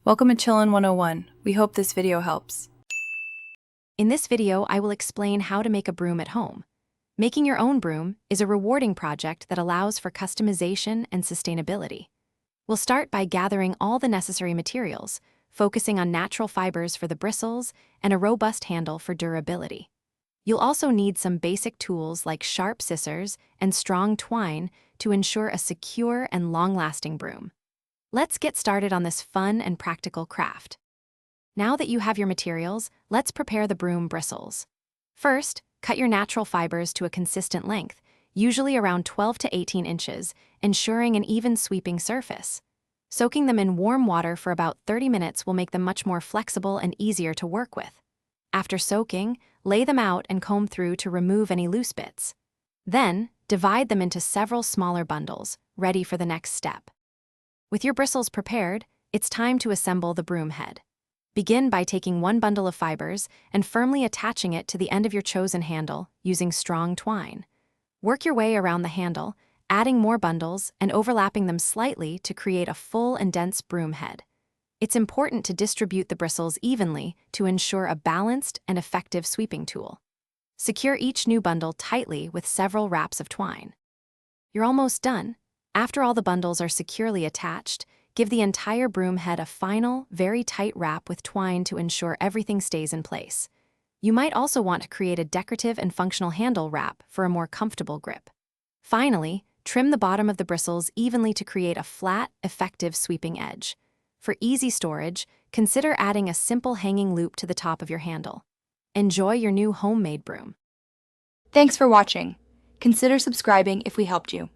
Welcome to Chillin' 101. We hope this video helps. In this video, I will explain how to make a broom at home. Making your own broom is a rewarding project that allows for customization and sustainability. We'll start by gathering all the necessary materials, focusing on natural fibers for the bristles and a robust handle for durability. You'll also need some basic tools like sharp scissors and strong twine to ensure a secure and long-lasting broom. Let's get started on this fun and practical craft. Now that you have your materials, let's prepare the broom bristles. First, cut your natural fibers to a consistent length, usually around 12 to 18 inches, ensuring an even sweeping surface. Soaking them in warm water for about 30 minutes will make them much more flexible and easier to work with. After soaking, lay them out and comb through to remove any loose bits. Then, divide them into several smaller bundles, ready for the next step. With your bristles prepared, it's time to assemble the broom head. Begin by taking one bundle of fibers and firmly attaching it to the end of your chosen handle using strong twine. Work your way around the handle, adding more bundles and overlapping them slightly to create a full and dense broom head. It's important to distribute the bristles evenly to ensure a balanced and effective sweeping tool. Secure each new bundle tightly with several wraps of twine. You're almost done. After all the bundles are securely attached, give the entire broom head a final, very tight wrap with twine to ensure everything stays in place. You might also want to create a decorative and functional handle wrap for a more comfortable grip. Finally, trim the bottom of the bristles evenly to create a flat, effective sweeping edge. For easy storage, consider adding a simple hanging loop to the top of your handle. Enjoy your new homemade broom. Thanks for watching. Consider subscribing if we helped you.